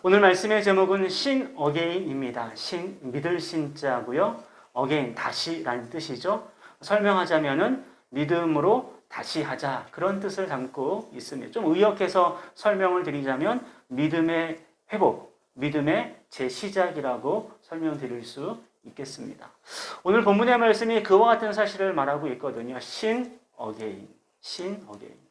오늘 말씀의 제목은 신 어게인입니다. 신, 믿을 신자고요. 어게인, 다시라는 뜻이죠. 설명하자면은 믿음으로 다시 하자, 그런 뜻을 담고 있습니다. 좀 의역해서 설명을 드리자면 믿음의 회복, 믿음의 재시작이라고 설명드릴 수 있겠습니다. 오늘 본문의 말씀이 그와 같은 사실을 말하고 있거든요. 신 어게인, 신 어게인.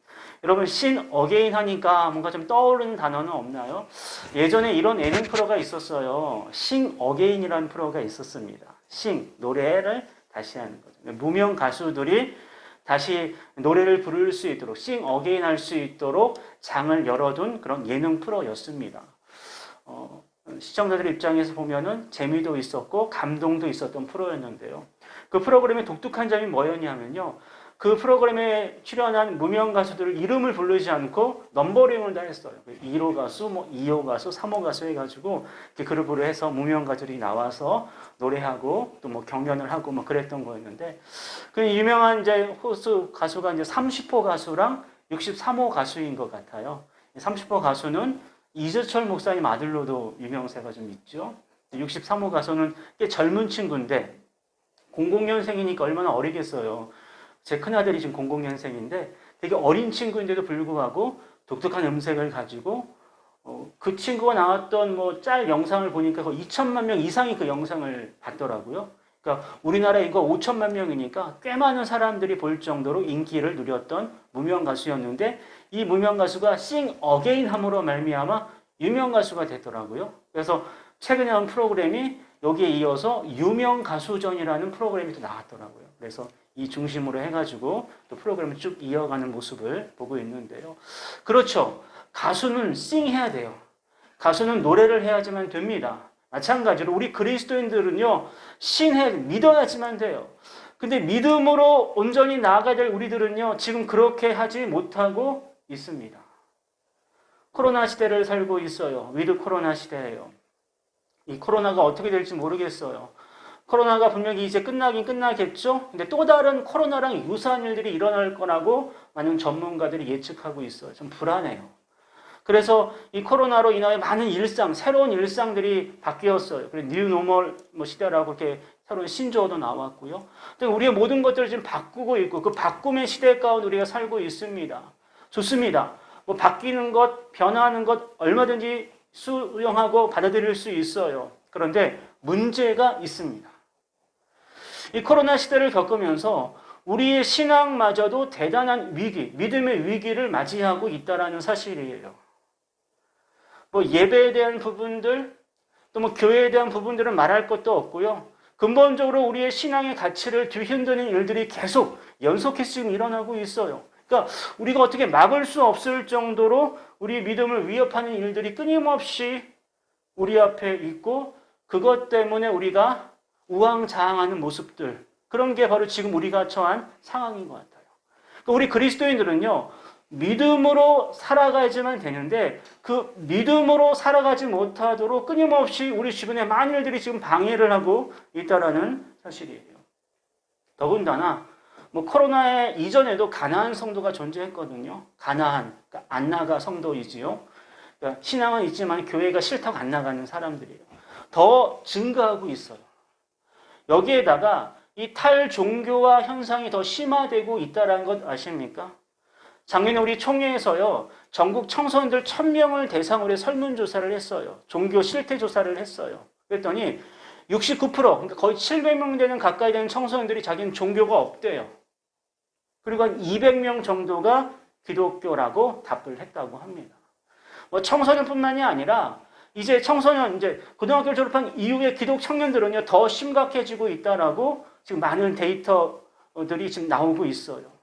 여러분, 신 어게인 하니까 뭔가 좀 떠오르는 단어는 없나요? 예전에 이런 예능 프로가 있었어요. 싱 어게인이라는 프로가 있었습니다. 싱, 노래를 다시 하는 거죠. 무명 가수들이 다시 노래를 부를 수 있도록, 싱 어게인 할 수 있도록 장을 열어둔 그런 예능 프로였습니다. 시청자들 입장에서 보면은 재미도 있었고 감동도 있었던 프로였는데요. 그 프로그램의 독특한 점이 뭐였냐면요. 그 프로그램에 출연한 무명 가수들 이름을 부르지 않고 넘버링을 다 했어요. 1호 가수, 2호 가수, 3호 가수 해가지고 그룹으로 해서 무명 가수들이 나와서 노래하고 또 경연을 하고 그랬던 거였는데, 그 유명한 이제 호수 가수가 이제 30호 가수랑 63호 가수인 것 같아요. 30호 가수는 이재철 목사님 아들로도 유명세가 좀 있죠. 63호 가수는 꽤 젊은 친구인데 00년생이니까 얼마나 어리겠어요. 제 큰아들이 지금 00년생인데 되게 어린 친구인데도 불구하고 독특한 음색을 가지고 그 친구가 나왔던 짤 영상을 보니까 2천만 명 이상이 그 영상을 봤더라고요. 그러니까 우리나라 이거 5천만 명이니까 꽤 많은 사람들이 볼 정도로 인기를 누렸던 무명 가수였는데, 이 무명 가수가 싱 어게인 함으로 말미암아 유명 가수가 됐더라고요. 그래서 최근에 한 프로그램이 여기에 이어서 유명 가수전이라는 프로그램이 또 나왔더라고요. 그래서 이 중심으로 해가지고 또 프로그램을 쭉 이어가는 모습을 보고 있는데요. 그렇죠. 가수는 싱해야 돼요. 가수는 노래를 해야지만 됩니다. 마찬가지로 우리 그리스도인들은요, 믿어야지만 돼요. 근데 믿음으로 온전히 나아가야 될 우리들은요, 지금 그렇게 하지 못하고 있습니다. 코로나 시대를 살고 있어요. 위드 코로나 시대예요. 이 코로나가 어떻게 될지 모르겠어요. 코로나가 분명히 이제 끝나긴 끝나겠죠? 근데 또 다른 코로나랑 유사한 일들이 일어날 거라고 많은 전문가들이 예측하고 있어요. 좀 불안해요. 그래서 이 코로나로 인하여 많은 새로운 일상들이 바뀌었어요. 그래서 뉴노멀 시대라고 이렇게 새로운 신조어도 나왔고요. 우리의 모든 것들을 지금 바꾸고 있고, 그 바꿈의 시대 가운데 우리가 살고 있습니다. 좋습니다. 바뀌는 것, 변화하는 것 얼마든지 수용하고 받아들일 수 있어요. 그런데 문제가 있습니다. 이 코로나 시대를 겪으면서 우리의 신앙마저도 대단한 위기, 믿음의 위기를 맞이하고 있다는 사실이에요. 예배에 대한 부분들, 또 교회에 대한 부분들은 말할 것도 없고요. 근본적으로 우리의 신앙의 가치를 뒤흔드는 일들이 계속 연속해서 지금 일어나고 있어요. 그러니까 우리가 어떻게 막을 수 없을 정도로 우리 믿음을 위협하는 일들이 끊임없이 우리 앞에 있고, 그것 때문에 우리가 우왕좌왕하는 모습들, 그런 게 바로 지금 우리가 처한 상황인 것 같아요. 그러니까 우리 그리스도인들은요, 믿음으로 살아가야지만 되는데 그 믿음으로 살아가지 못하도록 끊임없이 우리 주변에 많은 일들이 지금 방해를 하고 있다는 사실이에요. 더군다나 코로나 이전에도 가나안 성도가 존재했거든요. 가나안, 그러니까 안 나가 성도이지요. 그러니까 신앙은 있지만 교회가 싫다고 안 나가는 사람들이에요. 더 증가하고 있어요. 여기에다가 이 탈종교화 현상이 더 심화되고 있다는 것 아십니까? 작년에 우리 총회에서요, 전국 청소년들 1000명을 대상으로 해 설문조사를 했어요. 종교 실태 조사를 했어요. 그랬더니 69%, 그러니까 거의 700명 되는 가까이 되는 청소년들이 자기는 종교가 없대요. 그리고 한 200명 정도가 기독교라고 답을 했다고 합니다. 청소년뿐만이 아니라 이제 고등학교를 졸업한 이후에 기독 청년들은요, 더 심각해지고 있다라고 지금 많은 데이터들이 지금 나오고 있어요.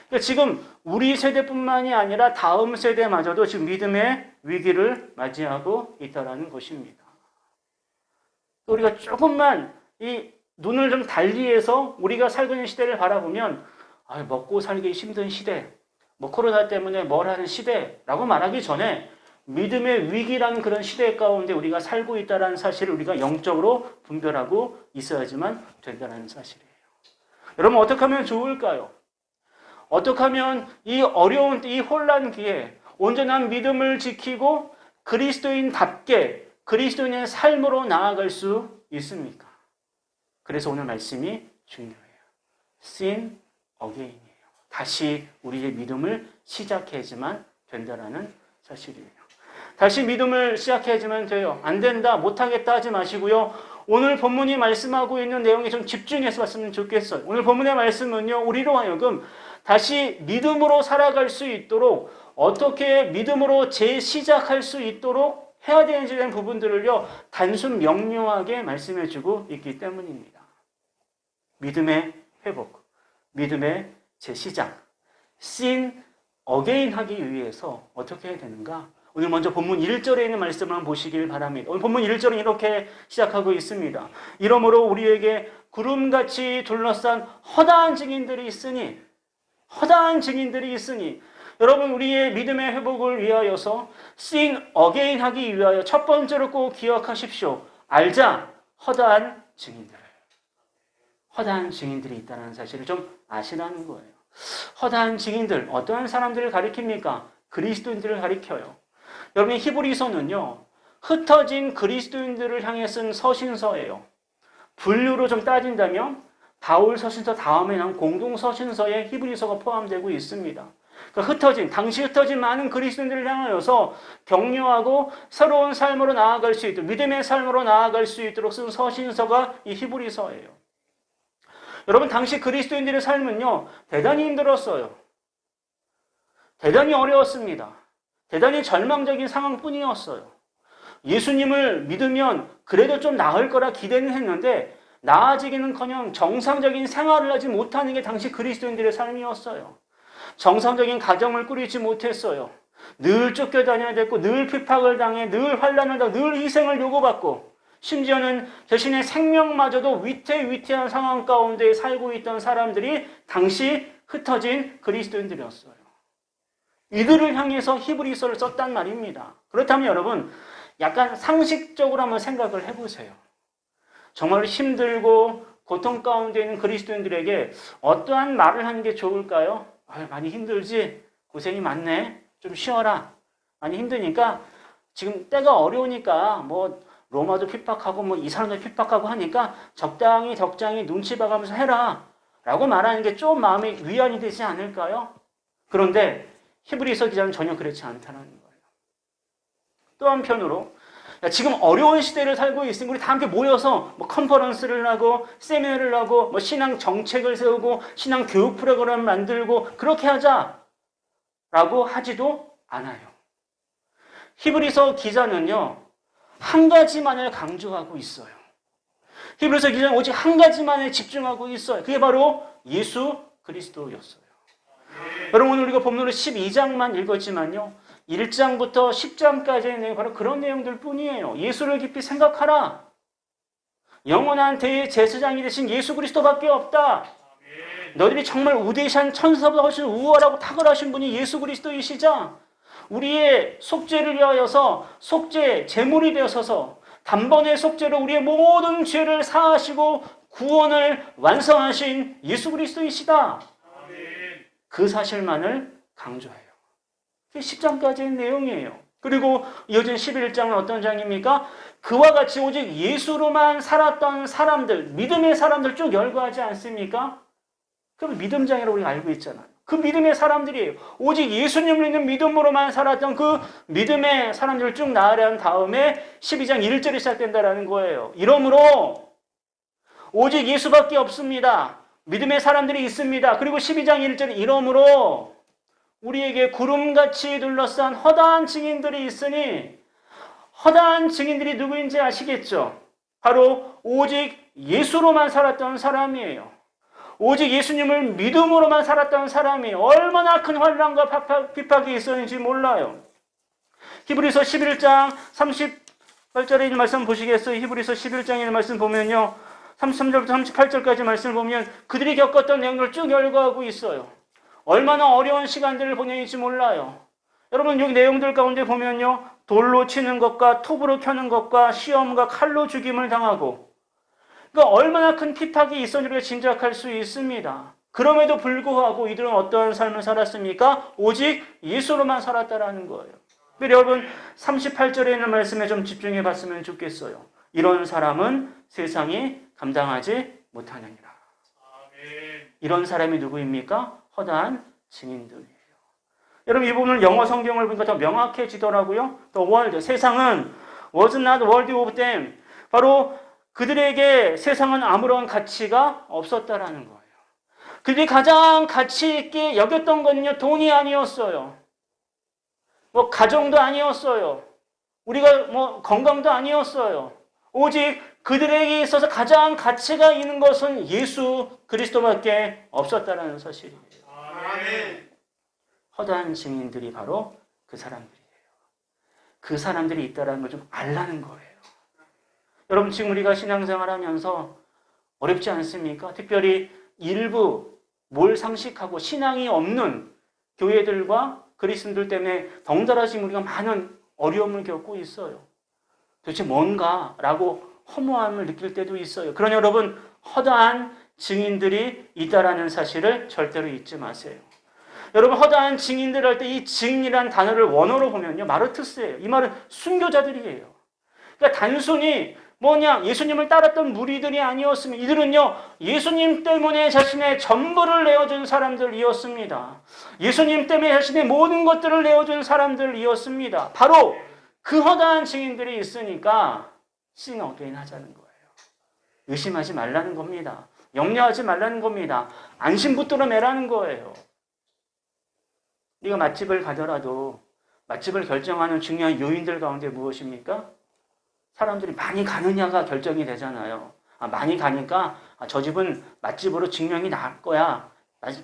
그러니까 지금 우리 세대뿐만이 아니라 다음 세대마저도 지금 믿음의 위기를 맞이하고 있다는 것입니다. 우리가 조금만 이 눈을 좀 달리해서 우리가 살고 있는 시대를 바라보면, 먹고 살기 힘든 시대, 코로나 때문에 뭘 하는 시대라고 말하기 전에 믿음의 위기라는 그런 시대 가운데 우리가 살고 있다는 사실을 우리가 영적으로 분별하고 있어야지만 된다는 사실이에요. 여러분, 어떻게 하면 좋을까요? 어떻게 하면 이 어려운 이 혼란기에 온전한 믿음을 지키고 그리스도인답게 그리스도인의 삶으로 나아갈 수 있습니까? 그래서 오늘 말씀이 중요해요. Sin again이에요. 다시 우리의 믿음을 시작해야지만 된다라는 사실이에요. 다시 믿음을 시작해야지만 돼요. 안 된다, 못하겠다 하지 마시고요. 오늘 본문이 말씀하고 있는 내용에 좀 집중해서 봤으면 좋겠어요. 오늘 본문의 말씀은요, 우리로 하여금 다시 믿음으로 살아갈 수 있도록 어떻게 믿음으로 재시작할 수 있도록 해야 되는지에 대한 부분들을요, 단순 명료하게 말씀해주고 있기 때문입니다. 믿음의 회복, 믿음의 재시작, sin again 하기 위해서 어떻게 해야 되는가? 오늘 먼저 본문 1절에 있는 말씀을 한번 보시길 바랍니다. 오늘 본문 1절은 이렇게 시작하고 있습니다. 이러므로 우리에게 구름같이 둘러싼 허다한 증인들이 있으니, 여러분, 우리의 믿음의 회복을 위하여서 sin again 하기 위하여 첫 번째로 꼭 기억하십시오. 알자, 허다한 증인들이 있다는 사실을 좀 아시라는 거예요. 허다한 증인들, 어떠한 사람들을 가리킵니까? 그리스도인들을 가리켜요. 여러분, 히브리서는요, 흩어진 그리스도인들을 향해 쓴 서신서예요. 분류로 좀 따진다면 바울 서신서 다음에 나온 공동 서신서에 히브리서가 포함되고 있습니다. 그러니까 당시 흩어진 많은 그리스도인들을 향하여서 격려하고 새로운 삶으로 나아갈 수 있도록, 믿음의 삶으로 나아갈 수 있도록 쓴 서신서가 이 히브리서예요. 여러분, 당시 그리스도인들의 삶은요, 대단히 힘들었어요. 대단히 어려웠습니다. 대단히 절망적인 상황뿐이었어요. 예수님을 믿으면 그래도 좀 나을 거라 기대는 했는데 나아지기는커녕 정상적인 생활을 하지 못하는 게 당시 그리스도인들의 삶이었어요. 정상적인 가정을 꾸리지 못했어요. 늘 쫓겨다녀야 됐고, 늘 핍박을 당해, 늘 환난을 당해, 늘 희생을 요구받고, 심지어는 자신의 생명마저도 위태위태한 상황 가운데 살고 있던 사람들이 당시 흩어진 그리스도인들이었어요. 이들을 향해서 히브리서를 썼단 말입니다. 그렇다면 여러분, 약간 상식적으로 한번 생각을 해보세요. 정말 힘들고 고통 가운데 있는 그리스도인들에게 어떠한 말을 하는 게 좋을까요? 많이 힘들지? 고생이 많네? 좀 쉬어라. 많이 힘드니까 지금 때가 어려우니까 뭐 로마도 핍박하고 뭐 이 사람도 핍박하고 하니까 적당히 눈치 봐가면서 해라 라고 말하는 게 좀 마음에 위안이 되지 않을까요? 그런데 히브리서 기자는 전혀 그렇지 않다는 거예요. 또 한편으로 지금 어려운 시대를 살고 있으니 우리 다 함께 모여서 뭐 컨퍼런스를 하고 세미나를 하고 뭐 신앙 정책을 세우고 신앙 교육 프로그램을 만들고 그렇게 하자라고 하지도 않아요. 히브리서 기자는요, 한 가지만을 강조하고 있어요. 히브리서 기자는 오직 한 가지만에 집중하고 있어요. 그게 바로 예수 그리스도였어요. 여러분, 오늘 우리가 본문으로 12장만 읽었지만요, 1장부터 10장까지의 내용이 바로 그런 내용들 뿐이에요. 예수를 깊이 생각하라. 영원한 대제사장이 되신 예수 그리스도밖에 없다. 너희들이 정말 우대한 천사보다 훨씬 우월하고 탁월하신 분이 예수 그리스도이시자 우리의 속죄를 위하여서 속죄 제물이 되어서서 단번에 속죄로 우리의 모든 죄를 사하시고 구원을 완성하신 예수 그리스도이시다. 그 사실만을 강조해요. 그게 10장까지의 내용이에요. 그리고 이어진 11장은 어떤 장입니까? 그와 같이 오직 예수로만 살았던 사람들, 믿음의 사람들 쭉 열거하지 않습니까? 그럼 믿음장이라고 우리가 알고 있잖아요. 그 믿음의 사람들이에요. 오직 예수님을 믿는 믿음으로만 살았던 그 믿음의 사람들을 쭉 나열한 다음에 12장 1절이 시작된다는 거예요. 이러므로 오직 예수밖에 없습니다. 믿음의 사람들이 있습니다. 그리고 12장 1절 이러므로 우리에게 구름같이 둘러싼 허다한 증인들이 있으니, 허다한 증인들이 누구인지 아시겠죠? 바로 오직 예수로만 살았던 사람이에요. 오직 예수님을 믿음으로만 살았던 사람이 얼마나 큰 환난과 핍박이 있었는지 몰라요. 히브리서 11장 38절에 있는 말씀 보시겠어요? 히브리서 11장에 있는 말씀 보면요, 33절부터 38절까지 말씀을 보면 그들이 겪었던 내용을 쭉 열거하고 있어요. 얼마나 어려운 시간들을 보내는지 몰라요. 여러분, 여기 내용들 가운데 보면요, 돌로 치는 것과 톱으로 켜는 것과 시험과 칼로 죽임을 당하고, 그러니까 얼마나 큰 핍박이 있었는지를 짐작할 수 있습니다. 그럼에도 불구하고 이들은 어떠한 삶을 살았습니까? 오직 예수로만 살았다라는 거예요. 특별히 여러분 38절에 있는 말씀에 좀 집중해 봤으면 좋겠어요. 이런 사람은 세상이 감당하지 못하느니라. 이런 사람이 누구입니까? 허다한 증인들이에요. 여러분 이 부분을 영어 성경을 보니까 더 명확해지더라고요. The world, 세상은 was not worthy of them. 바로 그들에게 세상은 아무런 가치가 없었다라는 거예요. 그들이 가장 가치 있게 여겼던 건요, 돈이 아니었어요. 뭐 가정도 아니었어요. 우리가 뭐 건강도 아니었어요. 오직 그들에게 있어서 가장 가치가 있는 것은 예수 그리스도밖에 없었다라는 사실이에요. 아멘. 허다한 증인들이 바로 그 사람들이에요. 그 사람들이 있다는 걸 좀 알라는 거예요. 여러분 지금 우리가 신앙생활 하면서 어렵지 않습니까? 특별히 일부 몰상식하고 신앙이 없는 교회들과 그리스도인들 때문에 덩달아 지금 우리가 많은 어려움을 겪고 있어요. 도대체 뭔가라고 허무함을 느낄 때도 있어요. 그러나 여러분 허다한 증인들이 있다라는 사실을 절대로 잊지 마세요. 여러분 허다한 증인들 할 때 이 증인이라는 단어를 원어로 보면요 마르투스예요. 이 말은 순교자들이에요. 그러니까 단순히 뭐냐 예수님을 따랐던 무리들이 아니었으면 이들은요 예수님 때문에 자신의 전부를 내어준 사람들이었습니다. 예수님 때문에 자신의 모든 것들을 내어준 사람들이었습니다. 바로 그 허다한 증인들이 있으니까 sin again 하자는 거예요. 의심하지 말라는 겁니다. 염려하지 말라는 겁니다. 안심붙들어 매라는 거예요. 네가 맛집을 가더라도 맛집을 결정하는 중요한 요인들 가운데 무엇입니까? 사람들이 많이 가느냐가 결정이 되잖아요. 많이 가니까 저 집은 맛집으로 증명이 날 거야.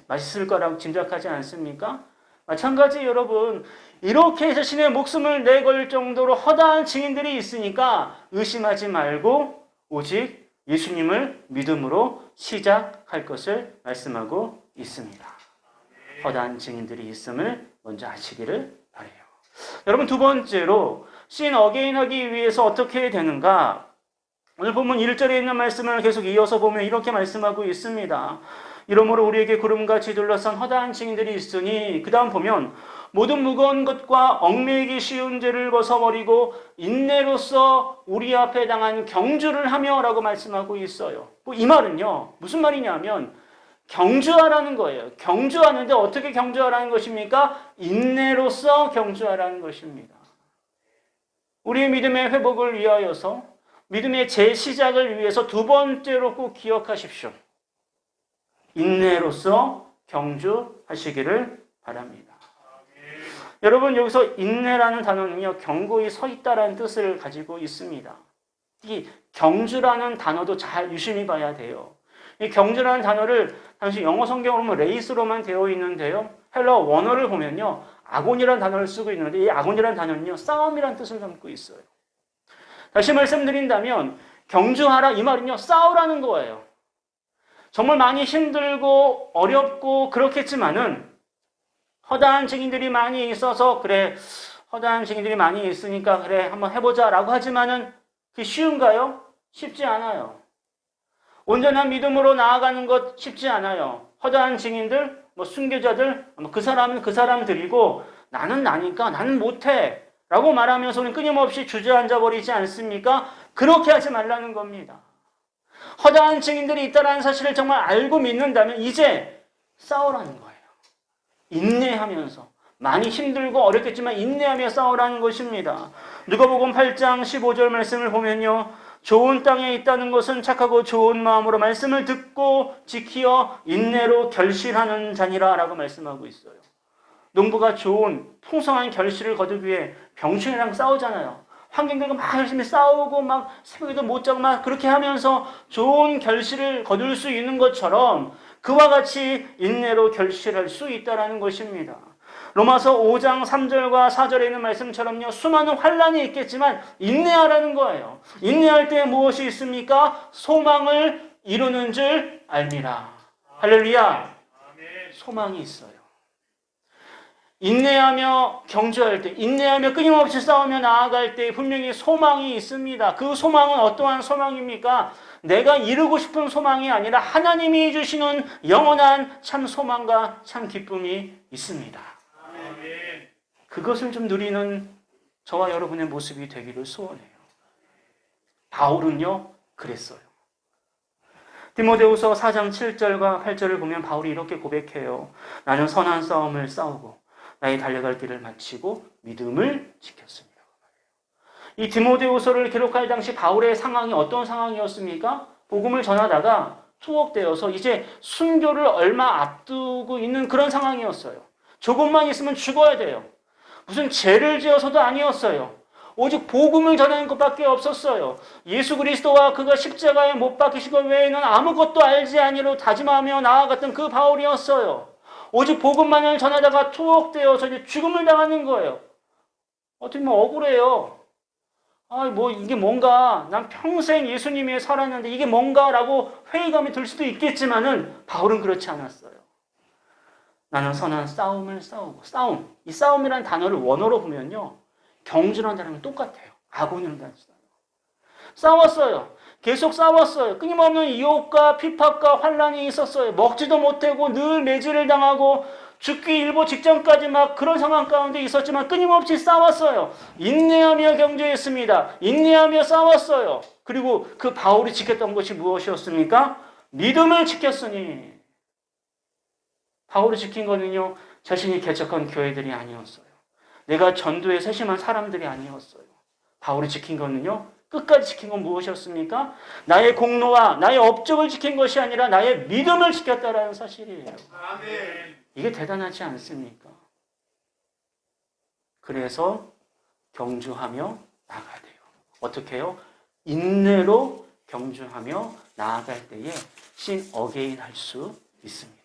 맛있을 거라고 짐작하지 않습니까? 마찬가지 여러분 이렇게 자신의 목숨을 내걸 정도로 허다한 증인들이 있으니까 의심하지 말고 오직 예수님을 믿음으로 시작할 것을 말씀하고 있습니다. 허다한 증인들이 있음을 먼저 아시기를 바라요. 여러분 두 번째로 sin again 하기 위해서 어떻게 되는가? 오늘 본문 1절에 있는 말씀을 계속 이어서 보면 이렇게 말씀하고 있습니다. 이러므로 우리에게 구름같이 둘러싼 허다한 증인들이 있으니 그 다음 보면 모든 무거운 것과 얽매이기 쉬운 죄를 벗어버리고 인내로서 우리 앞에 당한 경주를 하며 라고 말씀하고 있어요. 이 말은요 무슨 말이냐면 경주하라는 거예요. 경주하는데 어떻게 경주하라는 것입니까? 인내로서 경주하라는 것입니다. 우리의 믿음의 회복을 위하여서 믿음의 재시작을 위해서 두 번째로 꼭 기억하십시오. 인내로서 경주하시기를 바랍니다. 여러분 여기서 인내라는 단어는요 견고히 서 있다라는 뜻을 가지고 있습니다. 이 경주라는 단어도 잘 유심히 봐야 돼요. 이 경주라는 단어를 당시 영어 성경으로 보면 레이스로만 되어 있는데요. 헬러 원어를 보면요. 아곤이라는 단어를 쓰고 있는데 이 아곤이라는 단어는요. 싸움이라는 뜻을 담고 있어요. 다시 말씀드린다면 경주하라 이 말은요. 싸우라는 거예요. 정말 많이 힘들고 어렵고 그렇겠지만은 허다한 증인들이 많이 있어서 그래 허다한 증인들이 많이 있으니까 그래 한번 해보자 라고 하지만은 그게 쉬운가요? 쉽지 않아요. 온전한 믿음으로 나아가는 것 쉽지 않아요. 허다한 증인들, 순교자들, 그 사람은 그 사람들이고 나는 나니까 나는 못해 라고 말하면서 우리는 끊임없이 주저앉아 버리지 않습니까? 그렇게 하지 말라는 겁니다. 허다한 증인들이 있다는 사실을 정말 알고 믿는다면 이제 싸우라는 거예요. 인내하면서 많이 힘들고 어렵겠지만 인내하며 싸우라는 것입니다. 누가복음 8장 15절 말씀을 보면요. 좋은 땅에 있다는 것은 착하고 좋은 마음으로 말씀을 듣고 지키어 인내로 결실하는 자니라 라고 말씀하고 있어요. 농부가 좋은 풍성한 결실을 거두기 위해 병충해랑 싸우잖아요. 환경들과 막 열심히 싸우고 막 새벽에도 못 자고 막 그렇게 하면서 좋은 결실을 거둘 수 있는 것처럼 그와 같이 인내로 결실할 수 있다는 것입니다. 로마서 5장 3절과 4절에 있는 말씀처럼요. 수많은 환난이 있겠지만 인내하라는 거예요. 인내할 때 무엇이 있습니까? 소망을 이루는 줄 알미라. 할렐루야. 소망이 있어요. 인내하며 경주할 때, 인내하며 끊임없이 싸우며 나아갈 때 분명히 소망이 있습니다. 그 소망은 어떠한 소망입니까? 내가 이루고 싶은 소망이 아니라 하나님이 주시는 영원한 참 소망과 참 기쁨이 있습니다. 그것을 좀 누리는 저와 여러분의 모습이 되기를 소원해요. 바울은요, 그랬어요. 디모데후서 4장 7절과 8절을 보면 바울이 이렇게 고백해요. 나는 선한 싸움을 싸우고 나의 달려갈 길을 마치고 믿음을 지켰습니다. 이 디모데후서를 기록할 당시 바울의 상황이 어떤 상황이었습니까? 복음을 전하다가 투옥되어서 이제 순교를 얼마 앞두고 있는 그런 상황이었어요. 조금만 있으면 죽어야 돼요. 무슨 죄를 지어서도 아니었어요. 오직 복음을 전하는 것밖에 없었어요. 예수 그리스도와 그가 십자가에 못 박히신 것 외에는 아무것도 알지 아니로 다짐하며 나아갔던 그 바울이었어요. 오직 복음만을 전하다가 투옥되어서 이제 죽음을 당하는 거예요. 어떻게 보면 억울해요. 이게 뭔가, 난 평생 예수님이 살았는데 이게 뭔가라고 회의감이 들 수도 있겠지만은 바울은 그렇지 않았어요. 나는 선한 싸움을 싸우고, 이 싸움이라는 단어를 원어로 보면요, 경주라는 단어랑 똑같아요. 아고니라는 단어예요. 싸웠어요. 계속 싸웠어요. 끊임없는 유혹과 핍박과 환란이 있었어요. 먹지도 못하고 늘 매질을 당하고 죽기 일보 직전까지 막 그런 상황 가운데 있었지만 끊임없이 싸웠어요. 인내하며 경주했습니다. 인내하며 싸웠어요. 그리고 그 바울이 지켰던 것이 무엇이었습니까? 믿음을 지켰으니. 바울이 지킨 거는요, 자신이 개척한 교회들이 아니었어요. 내가 전도에 세심한 사람들이 아니었어요. 바울이 지킨 거는요, 끝까지 지킨 건 무엇이었습니까? 나의 공로와 나의 업적을 지킨 것이 아니라 나의 믿음을 지켰다라는 사실이에요. 아멘. 이게 대단하지 않습니까? 그래서 경주하며 나아가야 돼요. 어떻게 해요? 인내로 경주하며 나아갈 때에 신 어게인 할 수 있습니다.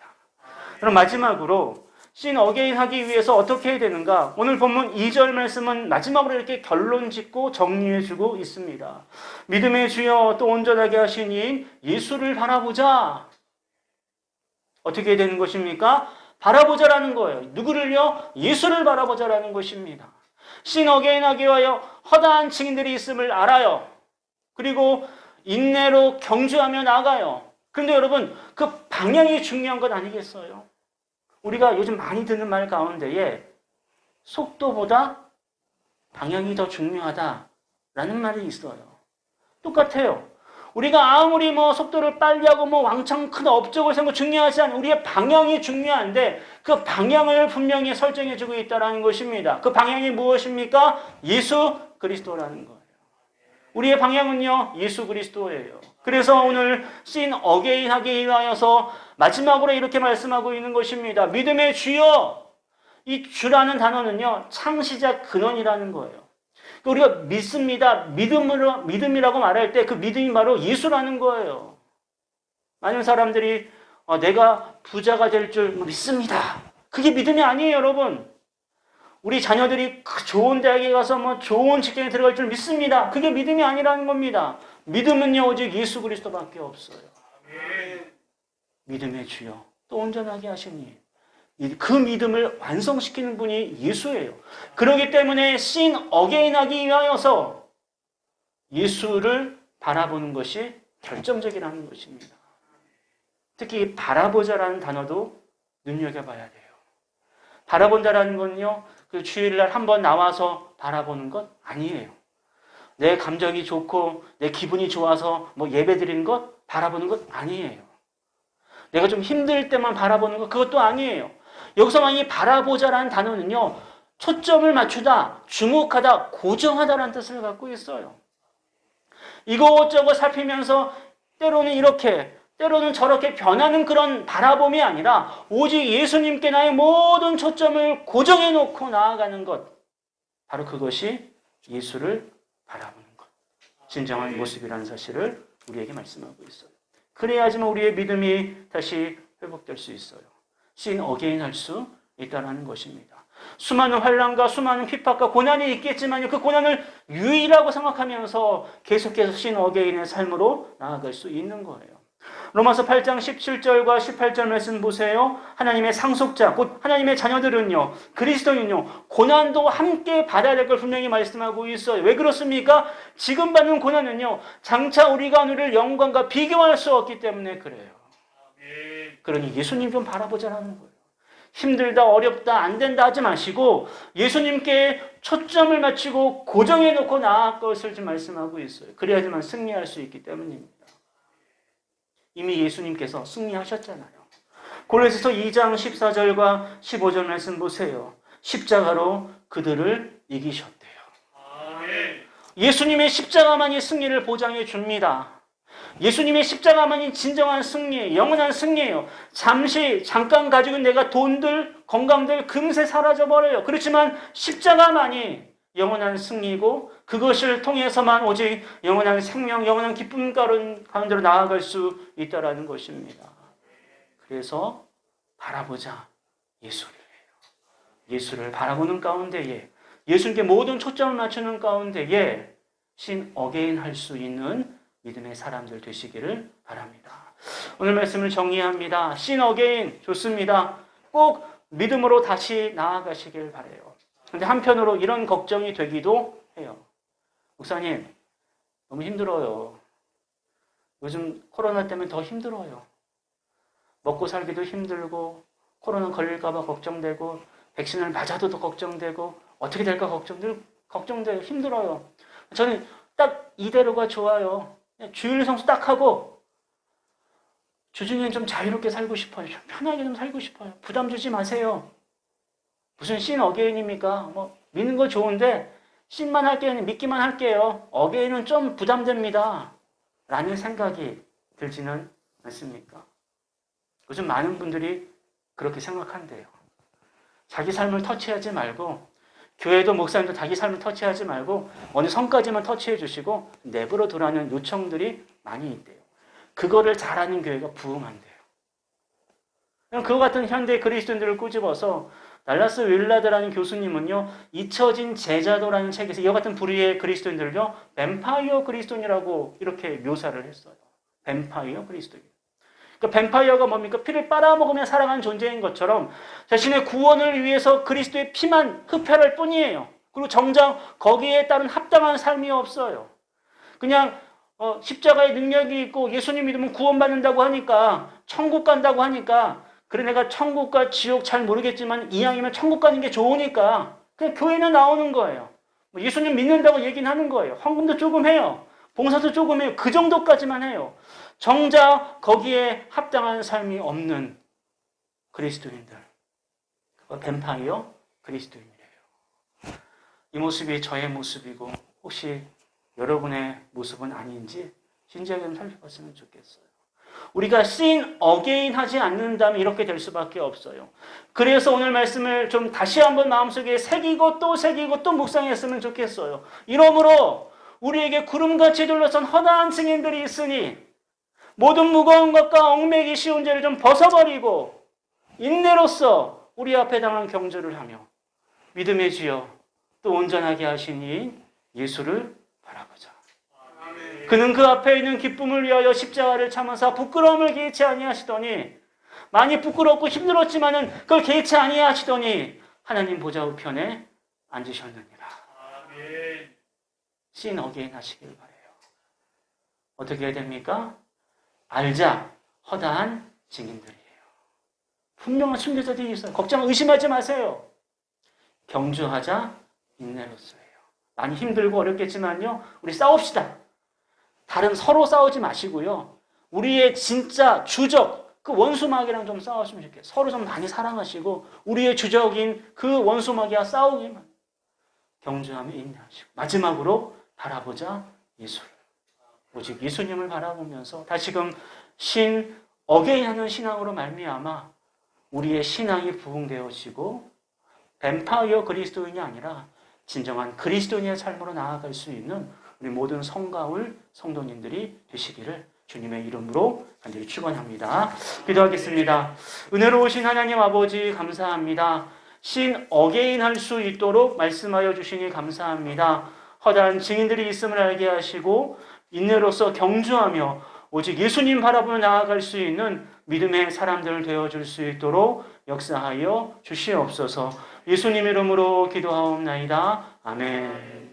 그럼 마지막으로 신 어게인 하기 위해서 어떻게 해야 되는가? 오늘 본문 2절 말씀은 마지막으로 이렇게 결론 짓고 정리해주고 있습니다. 믿음의 주여 또 온전하게 하신 이인 예수를 바라보자. 어떻게 해야 되는 것입니까? 바라보자라는 거예요. 누구를요? 예수를 바라보자라는 것입니다. 신 어게인 하기 위하여 허다한 증인들이 있음을 알아요. 그리고 인내로 경주하며 나가요. 그런데 여러분, 그 방향이 중요한 것 아니겠어요? 우리가 요즘 많이 듣는 말 가운데에 속도보다 방향이 더 중요하다라는 말이 있어요. 똑같아요. 우리가 아무리 속도를 빨리 하고 왕창 큰 업적을 세우고 중요하지 않아요. 우리의 방향이 중요한데 그 방향을 분명히 설정해주고 있다는 것입니다. 그 방향이 무엇입니까? 예수 그리스도라는 거예요. 우리의 방향은요, 예수 그리스도예요. 그래서 오늘 신 어게인 하기 위하여서 마지막으로 이렇게 말씀하고 있는 것입니다. 믿음의 주여. 이 주라는 단어는요, 창시자 근원이라는 거예요. 우리가 믿습니다. 믿음이라고 말할 때 그 믿음이 바로 예수라는 거예요. 많은 사람들이 내가 부자가 될 줄 믿습니다. 그게 믿음이 아니에요, 여러분. 우리 자녀들이 좋은 대학에 가서 좋은 직장에 들어갈 줄 믿습니다. 그게 믿음이 아니라는 겁니다. 믿음은요, 오직 예수 그리스도밖에 없어요. 믿음의 주여 또 온전하게 하시니 그 믿음을 완성시키는 분이 예수예요. 그렇기 때문에 신 어게인 하기 위하여서 예수를 바라보는 것이 결정적이라는 것입니다. 특히 바라보자라는 단어도 눈여겨봐야 돼요. 바라본다라는 건요, 그 주일날 한번 나와서 바라보는 것 아니에요. 내 감정이 좋고 내 기분이 좋아서 예배 드리는 것 바라보는 것 아니에요. 내가 좀 힘들 때만 바라보는 것 그것도 아니에요. 여기서 이 바라보자라는 단어는요, 초점을 맞추다, 주목하다, 고정하다라는 뜻을 갖고 있어요. 이것저것 살피면서 때로는 이렇게, 때로는 저렇게 변하는 그런 바라봄이 아니라 오직 예수님께 나의 모든 초점을 고정해 놓고 나아가는 것. 바로 그것이 예수를 바라보는 것. 진정한 모습이라는 사실을 우리에게 말씀하고 있어요. 그래야지만 우리의 믿음이 다시 회복될 수 있어요. 신 어게인 할 수 있다는 것입니다. 수많은 환난과 수많은 핍박과 고난이 있겠지만 그 고난을 유의라고 생각하면서 계속해서 신 어게인의 삶으로 나아갈 수 있는 거예요. 로마서 8장 17절과 18절 말씀 보세요. 하나님의 상속자, 곧 하나님의 자녀들은요, 그리스도인은요, 고난도 함께 받아야 될 걸 분명히 말씀하고 있어요. 왜 그렇습니까? 지금 받는 고난은요, 장차 우리가 누릴 영광과 비교할 수 없기 때문에 그래요. 그러니 예수님 좀 바라보자라는 거예요. 힘들다, 어렵다, 안 된다 하지 마시고 예수님께 초점을 맞추고 고정해 놓고 나아갈 것을 좀 말씀하고 있어요. 그래야지만 승리할 수 있기 때문입니다. 이미 예수님께서 승리하셨잖아요. 골로새서 2장 14절과 15절 말씀 보세요. 십자가로 그들을 이기셨대요. 예수님의 십자가만이 승리를 보장해 줍니다. 예수님의 십자가만이 진정한 승리예요. 영원한 승리예요. 잠깐 가지고 내가 돈들, 건강들 금세 사라져버려요. 그렇지만 십자가만이 영원한 승리고 그것을 통해서만 오직 영원한 생명, 영원한 기쁨 가운데로 나아갈 수 있다는 것입니다. 그래서 바라보자 예수를. 예수를 바라보는 가운데에 예수님께 모든 초점을 맞추는 가운데에 신 어게인 할 수 있는 믿음의 사람들 되시기를 바랍니다. 오늘 말씀을 정리합니다. 신 어게인 좋습니다. 꼭 믿음으로 다시 나아가시길 바라요. 그런데 한편으로 이런 걱정이 되기도 해요. 목사님 너무 힘들어요. 요즘 코로나 때문에 더 힘들어요. 먹고 살기도 힘들고 코로나 걸릴까 봐 걱정되고 백신을 맞아도 더 걱정되고 어떻게 될까 걱정돼요. 힘들어요. 저는 딱 이대로가 좋아요. 주일 성수 딱 하고 주중엔 좀 자유롭게 살고 싶어요. 좀 편하게 좀 살고 싶어요. 부담 주지 마세요. 무슨 신 어게인입니까? 믿는 거 좋은데 신만 할게요. 믿기만 할게요. 어게인은 좀 부담됩니다. 라는 생각이 들지는 않습니까? 요즘 많은 분들이 그렇게 생각한대요. 자기 삶을 터치하지 말고 교회도 목사님도 자기 삶을 터치하지 말고 어느 선까지만 터치해 주시고 내버려 두라는 요청들이 많이 있대요. 그거를 잘하는 교회가 부흥한대요. 그와 같은 현대 그리스도인들을 꼬집어서 달라스 윌라드라는 교수님은요, 잊혀진 제자도라는 책에서 이와 같은 부류의 그리스도인들을요, 뱀파이어 그리스도인이라고 이렇게 묘사를 했어요. 뱀파이어 그리스도인. 그러니까 뱀파이어가 뭡니까? 피를 빨아먹으며 살아가는 존재인 것처럼 자신의 구원을 위해서 그리스도의 피만 흡혈할 뿐이에요. 그리고 정작 거기에 따른 합당한 삶이 없어요. 그냥 십자가의 능력이 있고 예수님 믿으면 구원받는다고 하니까 천국 간다고 하니까 그래 내가 천국과 지옥 잘 모르겠지만 이왕이면 천국 가는 게 좋으니까 그냥 교회는 나오는 거예요. 예수님 믿는다고 얘기는 하는 거예요. 헌금도 조금 해요. 봉사도 조금 해요. 그 정도까지만 해요. 정작 거기에 합당한 삶이 없는 그리스도인들. 뱀파이어 그리스도인이래요. 이 모습이 저의 모습이고 혹시 여러분의 모습은 아닌지 진지하게 좀 살펴봤으면 좋겠어요. 우리가 sin again 하지 않는다면 이렇게 될 수밖에 없어요. 그래서 오늘 말씀을 좀 다시 한번 마음속에 새기고 또 묵상했으면 좋겠어요. 이러므로 우리에게 구름같이 둘러싼 허다한 증인들이 있으니 모든 무거운 것과 얽매기 쉬운 죄를 좀 벗어버리고 인내로써 우리 앞에 당한 경주를 하며 믿음의 주여 또 온전하게 하시니 예수를 바라보자. 그는 그 앞에 있는 기쁨을 위하여 십자가를 참으사 부끄러움을 개의치 아니하시더니 많이 부끄럽고 힘들었지만은 그걸 개의치 아니하시더니 하나님 보좌 우편에 앉으셨느니라. 신 어게인 하시길 바라요. 어떻게 해야 됩니까? 알자 허다한 증인들이에요. 분명한 순교자들이 있어요. 걱정 의심하지 마세요. 경주하자 인내로써예요. 많이 힘들고 어렵겠지만요. 우리 싸웁시다. 다른 서로 싸우지 마시고요. 우리의 진짜 주적 그 원수마귀랑 좀 싸웠으면 좋겠어요. 서로 좀 많이 사랑하시고 우리의 주적인 그 원수마귀와 싸우기만 경주하며 인내하시고 마지막으로 바라보자 예수를. 오직 예수님을 바라보면서 다시금 신 어게인하는 신앙으로 말미암아 우리의 신앙이 부흥되어지고 뱀파이어 그리스도인이 아니라 진정한 그리스도인의 삶으로 나아갈 수 있는 우리 모든 성가울 성도님들이 되시기를 주님의 이름으로 간절히 축원합니다. 기도하겠습니다. 은혜로우신 하나님 아버지 감사합니다. 신 어게인 할 수 있도록 말씀하여 주시니 감사합니다. 허다한 증인들이 있음을 알게 하시고 인내로서 경주하며 오직 예수님 바라보며 나아갈 수 있는 믿음의 사람들 되어줄 수 있도록 역사하여 주시옵소서. 예수님 이름으로 기도하옵나이다. 아멘.